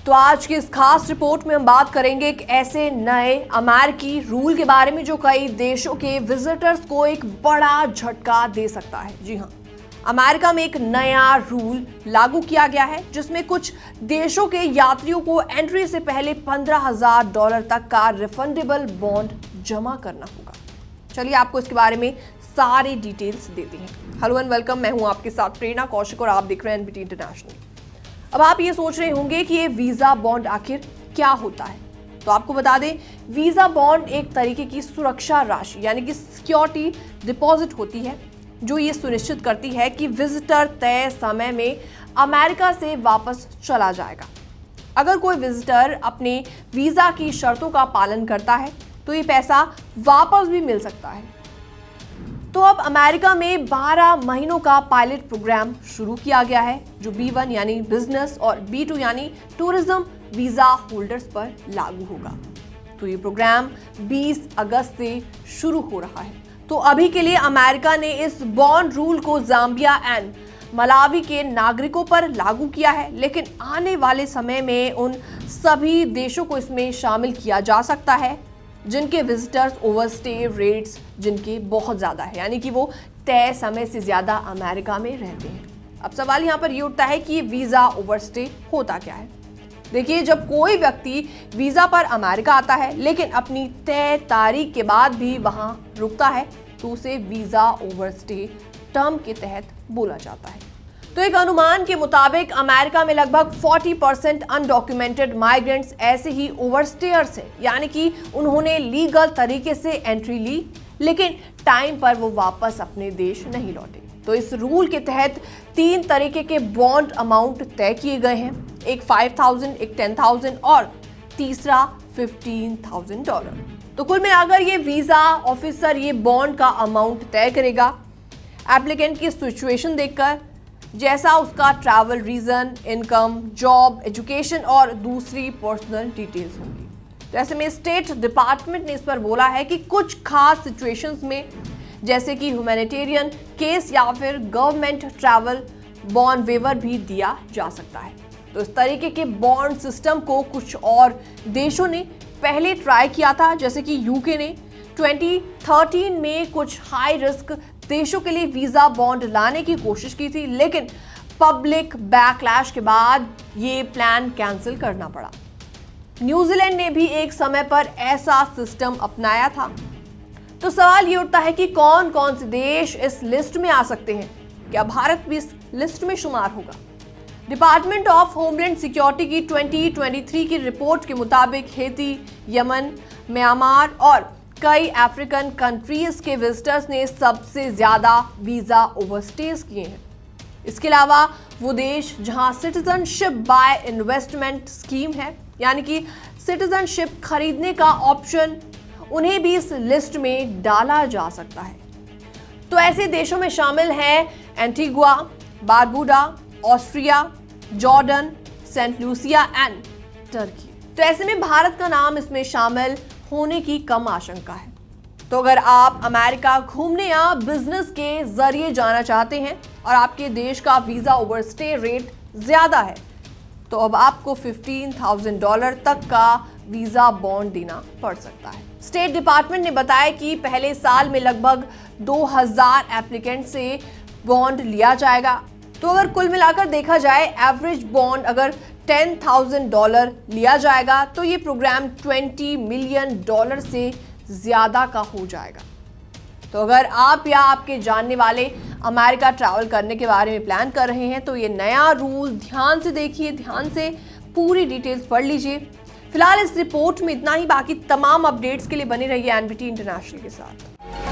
तो आज की इस खास रिपोर्ट में हम बात करेंगे एक ऐसे नए अमेरिकी रूल के बारे में जो कई देशों के विजिटर्स को एक बड़ा झटका दे सकता है। जी हाँ, अमेरिका में एक नया रूल लागू किया गया है जिसमें कुछ देशों के यात्रियों को एंट्री से पहले $15,000 तक का रिफंडेबल बॉन्ड जमा करना होगा। चलिए आपको इसके बारे में सारी डिटेल्स देते हैं। हेलो एंड वेलकम, मैं हूं आपके साथ प्रेरणा कौशिक और आप देख रहे हैं एनबीटी इंटरनेशनल। अब आप ये सोच रहे होंगे कि ये वीजा बॉन्ड आखिर क्या होता है, तो आपको बता दें, वीजा बॉन्ड एक तरीके की सुरक्षा राशि यानी कि सिक्योरिटी डिपॉजिट होती है जो ये सुनिश्चित करती है कि विजिटर तय समय में अमेरिका से वापस चला जाएगा। अगर कोई विजिटर अपने वीजा की शर्तों का पालन करता है तो ये पैसा वापस भी मिल सकता है। तो अब अमेरिका में 12 महीनों का पायलट प्रोग्राम शुरू किया गया है जो B1 यानी बिजनेस और B2 यानी टूरिज्म वीजा होल्डर्स पर लागू होगा। तो ये प्रोग्राम 20 अगस्त से शुरू हो रहा है। तो अभी के लिए अमेरिका ने इस बॉन्ड रूल को जाम्बिया एंड मलावी के नागरिकों पर लागू किया है, लेकिन आने वाले समय में उन सभी देशों को इसमें शामिल किया जा सकता है जिनके विजिटर्स ओवरस्टे रेट्स जिनके बहुत ज़्यादा है, यानी कि वो तय समय से ज़्यादा अमेरिका में रहते हैं। अब सवाल यहाँ पर ये उठता है कि वीज़ा ओवरस्टे होता क्या है। देखिए, जब कोई व्यक्ति वीज़ा पर अमेरिका आता है लेकिन अपनी तय तारीख के बाद भी वहाँ रुकता है तो उसे वीज़ा ओवरस्टे टर्म के तहत बोला जाता है। तो एक अनुमान के मुताबिक अमेरिका में लगभग 40% अनडॉक्यूमेंटेड माइग्रेंट्स ऐसे ही ओवरस्टेयर्स हैं, यानी कि उन्होंने लीगल तरीके से एंट्री ली लेकिन टाइम पर वो वापस अपने देश नहीं लौटे। तो इस रूल के तहत 3 तरीके के बॉन्ड अमाउंट तय किए गए हैं, एक $5,000, एक $10,000 और तीसरा $15,000। तो कुल मिलाकर ये वीजा ऑफिसर ये बॉन्ड का अमाउंट तय करेगा एप्लीकेंट की सिचुएशन देखकर, जैसा उसका travel reason, income, job, education और दूसरी पर्सनल डिटेल्स होंगी। तो ऐसे में स्टेट डिपार्टमेंट ने इस पर बोला है कि कुछ खास सिचुएशंस में जैसे कि ह्यूमैनिटेरियन केस या फिर गवर्नमेंट ट्रैवल बॉन्ड वेवर भी दिया जा सकता है। तो इस तरीके के बॉन्ड सिस्टम को कुछ और देशों ने पहले ट्राई किया था, जैसे कि यूके ने 2013 में कुछ हाई रिस्क देशों के लिए वीजा बॉन्ड लाने की कोशिश की थी, लेकिन पब्लिक बैकलैश के बाद ये प्लान कैंसिल करना पड़ा। न्यूजीलैंड ने भी एक समय पर ऐसा सिस्टम अपनाया था। तो सवाल ये उठता है कि कौन कौन से देश इस लिस्ट में आ सकते हैं, क्या भारत भी इस लिस्ट में शुमार होगा? डिपार्टमेंट ऑफ होमलैंड सिक्योरिटी की 2023 की रिपोर्ट के मुताबिक हेती, यमन, म्यांमार और कई अफ्रीकन कंट्रीज के विजिटर्स ने सबसे ज्यादा वीजा ओवरस्टेज किए हैं। इसके अलावा वो देश जहां सिटीजनशिप बाय इन्वेस्टमेंट स्कीम है, यानी कि सिटीजनशिप खरीदने का ऑप्शन, उन्हें भी इस लिस्ट में डाला जा सकता है। तो ऐसे देशों में शामिल हैं Antigua, Barbuda, Austria, Jordan, Saint Lucia and Turkey. तो ऐसे में भारत का नाम इसमें शामिल होने की कम आशंका है। तो अगर आप अमेरिका घूमने या बिजनेस के जरिए जाना चाहते हैं और आपके देश का वीजा ओवरस्टे रेट ज्यादा है तो अब आपको $15,000 तक का वीजा बॉन्ड देना पड़ सकता है। स्टेट डिपार्टमेंट ने बताया कि पहले साल में लगभग 2000 एप्लीकेंट से बॉन्ड लिया जाएगा। तो अगर कुल मिलाकर देखा जाए, एवरेज बॉन्ड अगर $10,000 लिया जाएगा तो ये प्रोग्राम $20 मिलियन से ज्यादा का हो जाएगा। तो अगर आप या आपके जानने वाले अमेरिका ट्रैवल करने के बारे में प्लान कर रहे हैं तो ये नया रूल ध्यान से देखिए, ध्यान से पूरी डिटेल्स पढ़ लीजिए। फिलहाल इस रिपोर्ट में इतना ही, बाकी तमाम अपडेट्स के लिए बने रहिए एनबीटी इंटरनेशनल के साथ।